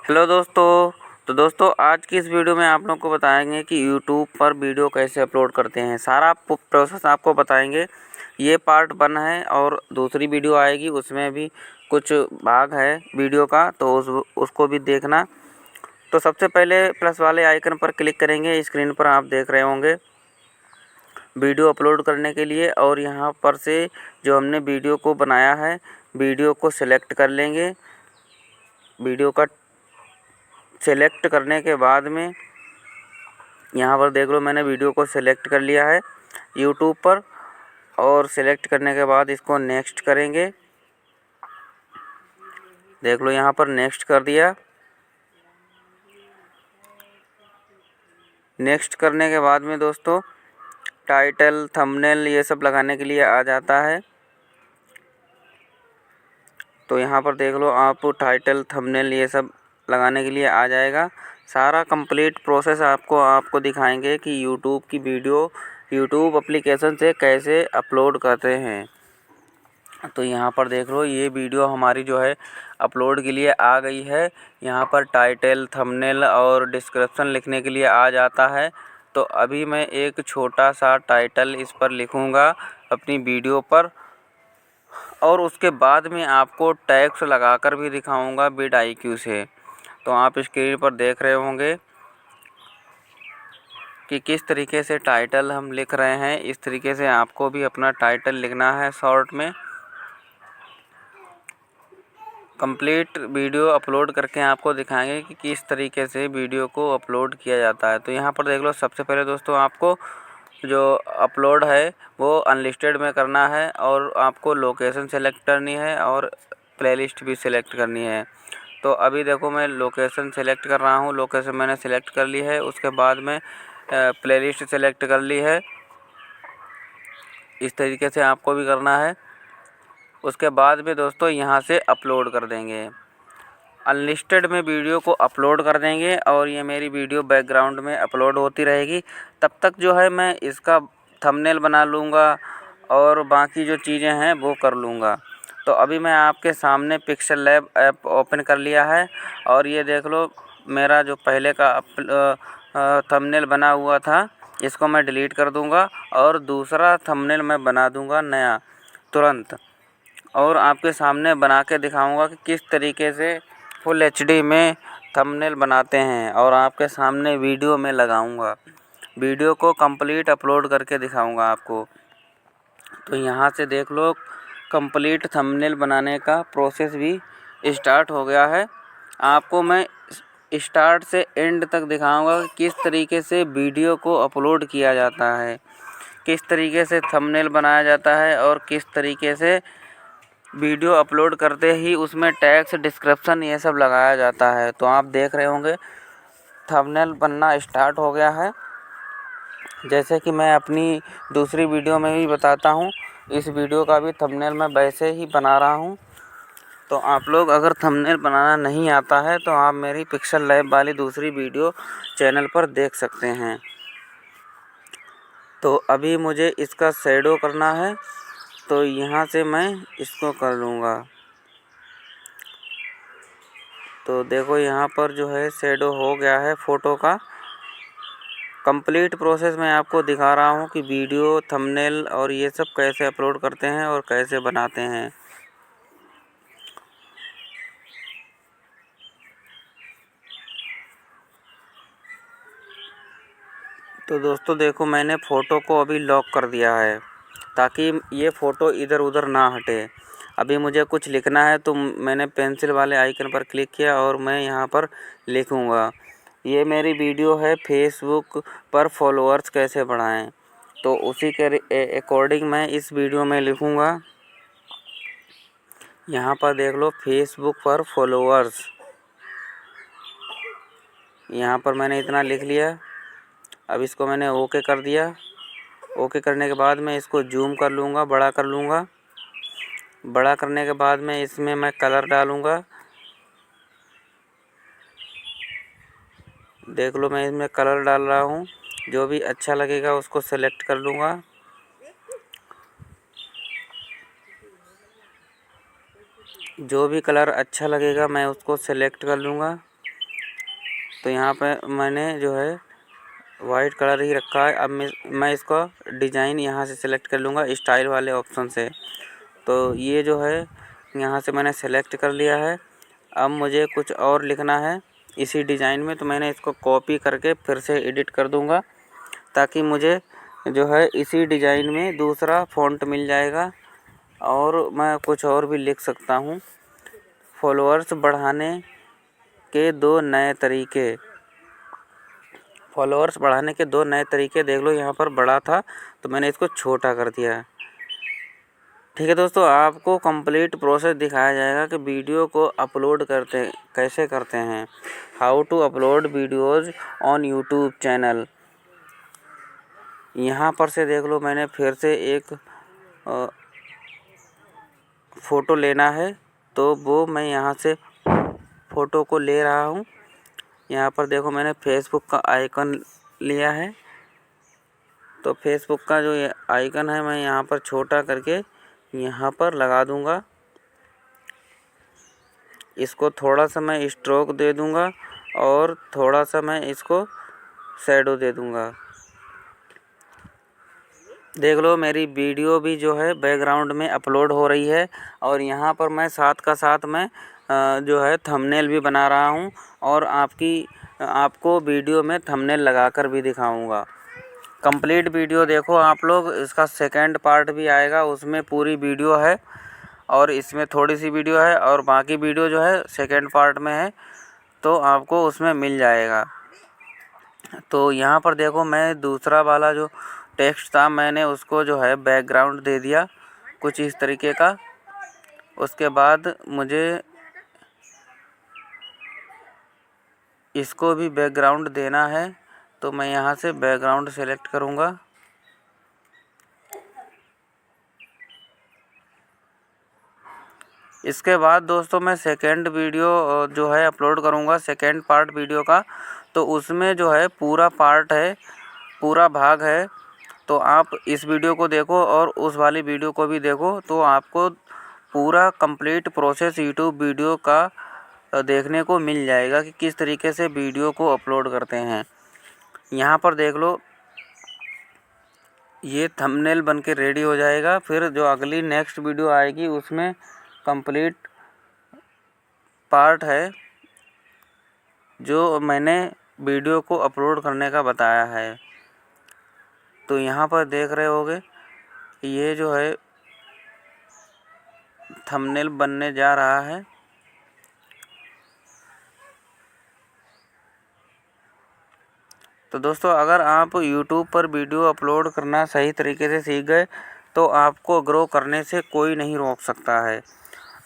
Hello दोस्तों। तो दोस्तों आज की इस वीडियो में आप लोग को बताएंगे कि यूट्यूब पर वीडियो कैसे अपलोड करते हैं। सारा प्रोसेस आपको बताएंगे। ये पार्ट 1 है और दूसरी वीडियो आएगी, उसमें भी कुछ भाग है वीडियो का, तो उसको भी देखना। तो सबसे पहले प्लस वाले आइकन पर क्लिक करेंगे। स्क्रीन पर आप देख रहे होंगे वीडियो अपलोड करने के लिए, और यहाँ पर से जो हमने वीडियो को बनाया है, वीडियो को सिलेक्ट कर लेंगे। वीडियो का सेलेक्ट करने के बाद में यहाँ पर देख लो, मैंने वीडियो को सेलेक्ट कर लिया है यूट्यूब पर, और सेलेक्ट करने के बाद इसको नेक्स्ट करेंगे। देख लो यहाँ पर नेक्स्ट कर दिया। नेक्स्ट करने के बाद में दोस्तों टाइटल, थंबनेल ये सब लगाने के लिए आ जाता है। तो यहाँ पर देख लो आप टाइटल, थंबनेल ये सब लगाने के लिए आ जाएगा। सारा कंप्लीट प्रोसेस आपको दिखाएंगे कि यूट्यूब की वीडियो यूट्यूब एप्लीकेशन से कैसे अपलोड करते हैं। तो यहाँ पर देख लो ये वीडियो हमारी जो है अपलोड के लिए आ गई है। यहाँ पर टाइटल, थंबनेल और डिस्क्रिप्शन लिखने के लिए आ जाता है। तो अभी मैं एक छोटा सा टाइटल इस पर लिखूँगा अपनी वीडियो पर, और उसके बाद में आपको टैग्स लगाकर भी दिखाऊंगा vidIQ से। तो आप स्क्रीन पर देख रहे होंगे कि किस तरीके से टाइटल हम लिख रहे हैं। इस तरीके से आपको भी अपना टाइटल लिखना है शॉर्ट में। कंप्लीट वीडियो अपलोड करके आपको दिखाएंगे कि किस तरीके से वीडियो को अपलोड किया जाता है। तो यहाँ पर देख लो, सबसे पहले दोस्तों आपको जो अपलोड है वो अनलिस्टेड में करना है, और आपको लोकेशन सेलेक्ट करनी है और प्लेलिस्ट भी सिलेक्ट करनी है। तो अभी देखो मैं लोकेशन सेलेक्ट कर रहा हूँ। लोकेशन मैंने सेलेक्ट कर ली है। उसके बाद में प्लेलिस्ट सेलेक्ट कर ली है। इस तरीके से आपको भी करना है। उसके बाद में दोस्तों यहाँ से अपलोड कर देंगे। अनलिस्टेड में वीडियो को अपलोड कर देंगे, और ये मेरी वीडियो बैकग्राउंड में अपलोड होती रहेगी। तब तक जो है मैं इसका थंबनेल बना लूँगा और बाकी जो चीज़ें हैं वो कर लूँगा। तो अभी मैं आपके सामने पिक्सल लैब ऐप ओपन कर लिया है, और ये देख लो मेरा जो पहले का थंबनेल बना हुआ था, इसको मैं डिलीट कर दूँगा और दूसरा थंबनेल मैं बना दूँगा नया तुरंत, और आपके सामने बना के दिखाऊँगा कि किस तरीके से फुल एचडी में थंबनेल बनाते हैं, और आपके सामने वीडियो में लगाऊंगा। वीडियो को कंप्लीट अपलोड करके दिखाऊंगा आपको। तो यहाँ से देख लो कंप्लीट थंबनेल बनाने का प्रोसेस भी स्टार्ट हो गया है। आपको मैं स्टार्ट से एंड तक दिखाऊंगा कि किस तरीके से वीडियो को अपलोड किया जाता है, किस तरीके से थंबनेल बनाया जाता है, और किस तरीके से वीडियो अपलोड करते ही उसमें टैग्स, डिस्क्रिप्शन ये सब लगाया जाता है। तो आप देख रहे होंगे थंबनेल बनना स्टार्ट हो गया है। जैसे कि मैं अपनी दूसरी वीडियो में भी बताता हूँ, इस वीडियो का भी थंबनेल मैं वैसे ही बना रहा हूँ। तो आप लोग अगर थंबनेल बनाना नहीं आता है तो आप मेरी पिक्सल लैब वाली दूसरी वीडियो चैनल पर देख सकते हैं। तो अभी मुझे इसका शैडो करना है, तो यहाँ से मैं इसको कर लूँगा। तो देखो यहाँ पर जो है शैडो हो गया है फ़ोटो का। कंप्लीट प्रोसेस मैं आपको दिखा रहा हूँ कि वीडियो, थंबनेल और ये सब कैसे अपलोड करते हैं और कैसे बनाते हैं। तो दोस्तों देखो, मैंने फ़ोटो को अभी लॉक कर दिया है ताकि ये फ़ोटो इधर उधर ना हटे। अभी मुझे कुछ लिखना है, तो मैंने पेंसिल वाले आइकन पर क्लिक किया और मैं यहाँ पर लिखूँगा। ये मेरी वीडियो है फेसबुक पर फॉलोअर्स कैसे बढ़ाएं। तो उसी के अकॉर्डिंग मैं इस वीडियो में लिखूँगा। यहाँ पर देख लो फेसबुक पर फॉलोअर्स, यहाँ पर मैंने इतना लिख लिया। अब इसको मैंने ओके कर दिया। ओके करने के बाद मैं इसको जूम कर लूँगा, बड़ा कर लूँगा। बड़ा करने के बाद में इसमें मैं कलर डालूँगा। देख लो मैं इसमें कलर डाल रहा हूँ। जो भी अच्छा लगेगा उसको सेलेक्ट कर लूँगा। जो भी कलर अच्छा लगेगा मैं उसको सेलेक्ट कर लूँगा। तो यहाँ पे मैंने जो है वाइट कलर ही रखा है। अब मैं इसका डिज़ाइन यहाँ से सिलेक्ट कर लूँगा स्टाइल वाले ऑप्शन से। तो ये जो है यहाँ से मैंने सेलेक्ट कर लिया है। अब मुझे कुछ और लिखना है इसी डिज़ाइन में, तो मैंने इसको कॉपी करके फिर से एडिट कर दूँगा ताकि मुझे जो है इसी डिज़ाइन में दूसरा फ़ॉन्ट मिल जाएगा। और मैं कुछ और भी लिख सकता हूँ। फॉलोअर्स बढ़ाने के दो नए तरीके। फॉलोअर्स बढ़ाने के दो नए तरीके देख लो, यहाँ पर बड़ा था तो मैंने इसको छोटा कर दिया है। ठीक है दोस्तों, आपको कंप्लीट प्रोसेस दिखाया जाएगा कि वीडियो को अपलोड कैसे करते हैं। How to upload videos on YouTube channel. यहाँ पर से देख लो, मैंने फिर से एक फ़ोटो लेना है तो वो मैं यहाँ से फ़ोटो को ले रहा हूँ। यहाँ पर देखो मैंने फेसबुक का आइकन लिया है, तो फेसबुक का जो ये आइकन है मैं यहाँ पर छोटा करके यहाँ पर लगा दूँगा। इसको थोड़ा सा मैं स्ट्रोक दे दूँगा और थोड़ा सा मैं इसको शैडो दे दूँगा। देख लो मेरी वीडियो भी जो है बैकग्राउंड में अपलोड हो रही है और यहाँ पर मैं साथ का साथ मैं जो है थंबनेल भी बना रहा हूँ और आपको वीडियो में थंबनेल लगाकर भी दिखाऊंगा। कंप्लीट वीडियो देखो आप लोग, इसका सेकंड पार्ट भी आएगा, उसमें पूरी वीडियो है और इसमें थोड़ी सी वीडियो है और बाकी वीडियो जो है सेकंड पार्ट में है, तो आपको उसमें मिल जाएगा। तो यहाँ पर देखो मैं दूसरा वाला जो टेक्स्ट था मैंने उसको जो है बैकग्राउंड दे दिया कुछ इस तरीके का। उसके बाद मुझे इसको भी बैकग्राउंड देना है, तो मैं यहाँ से बैकग्राउंड सेलेक्ट करूँगा। इसके बाद दोस्तों मैं सेकंड वीडियो जो है अपलोड करूँगा, सेकंड पार्ट वीडियो का। तो उसमें जो है पूरा पार्ट है, पूरा भाग है, तो आप इस वीडियो को देखो और उस वाली वीडियो को भी देखो, तो आपको पूरा कंप्लीट प्रोसेस यूट्यूब वीडियो का देखने को मिल जाएगा कि किस तरीके से वीडियो को अपलोड करते हैं। यहाँ पर देख लो ये थंबनेल बन के रेडी हो जाएगा। फिर जो अगली नेक्स्ट वीडियो आएगी उसमें कंप्लीट पार्ट है जो मैंने वीडियो को अपलोड करने का बताया है। तो यहाँ पर देख रहे होगे ये जो है थंबनेल बनने जा रहा है। तो दोस्तों अगर आप YouTube पर वीडियो अपलोड करना सही तरीके से सीख गए तो आपको ग्रो करने से कोई नहीं रोक सकता है।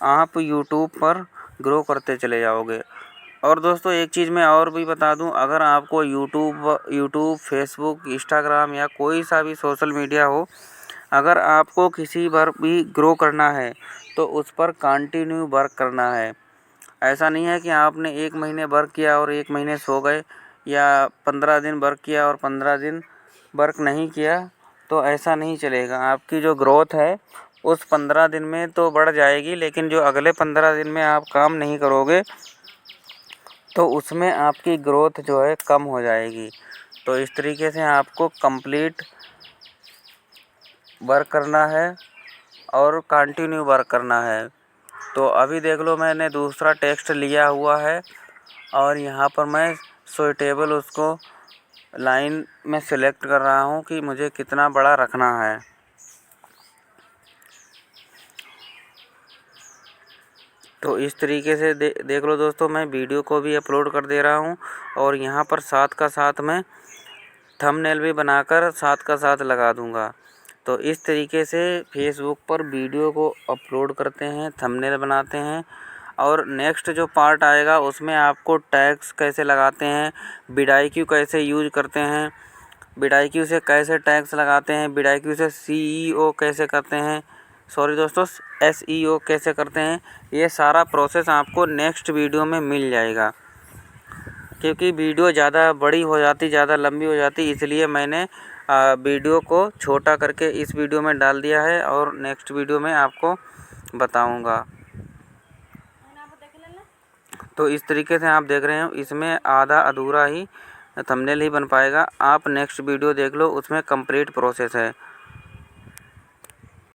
आप YouTube पर ग्रो करते चले जाओगे। और दोस्तों एक चीज़ मैं और भी बता दूं, अगर आपको यूट्यूब फेसबुक इंस्टाग्राम या कोई सा भी सोशल मीडिया हो, अगर आपको किसी पर भी ग्रो करना है तो उस पर कंटिन्यू वर्क करना है। ऐसा नहीं है कि आपने 1 महीने वर्क किया और 1 महीने सो गए, या 15 दिन वर्क किया और 15 दिन वर्क नहीं किया, तो ऐसा नहीं चलेगा। आपकी जो ग्रोथ है उस 15 दिन में तो बढ़ जाएगी, लेकिन जो अगले 15 दिन में आप काम नहीं करोगे तो उसमें आपकी ग्रोथ जो है कम हो जाएगी। तो इस तरीके से आपको कंप्लीट वर्क करना है और कंटिन्यू वर्क करना है। तो अभी देख लो मैंने दूसरा टेक्स्ट लिया हुआ है और यहाँ पर मैं सुइटेबल उसको लाइन में सिलेक्ट कर रहा हूँ कि मुझे कितना बड़ा रखना है। तो इस तरीके से देख लो दोस्तों, मैं वीडियो को भी अपलोड कर दे रहा हूँ और यहाँ पर साथ का साथ मैं थंबनेल भी बनाकर साथ का साथ लगा दूँगा। तो इस तरीके से फेसबुक पर वीडियो को अपलोड करते हैं, थंबनेल बनाते हैं। और नेक्स्ट जो पार्ट आएगा उसमें आपको टैग्स कैसे लगाते हैं, vidIQ कैसे यूज करते हैं, vidIQ से कैसे टैग्स लगाते हैं, vidIQ से SEO कैसे करते हैं, सॉरी दोस्तों SEO कैसे करते हैं, ये सारा प्रोसेस आपको नेक्स्ट वीडियो में मिल जाएगा। क्योंकि वीडियो ज़्यादा बड़ी हो जाती, ज़्यादा लंबी हो जाती, इसलिए मैंने वीडियो को छोटा करके इस वीडियो में डाल दिया है और नेक्स्ट वीडियो में आपको बताऊंगा। तो इस तरीके से आप देख रहे हो, इसमें आधा अधूरा ही थंबनेल ही बन पाएगा। आप नेक्स्ट वीडियो देख लो, उसमें कंप्लीट प्रोसेस है।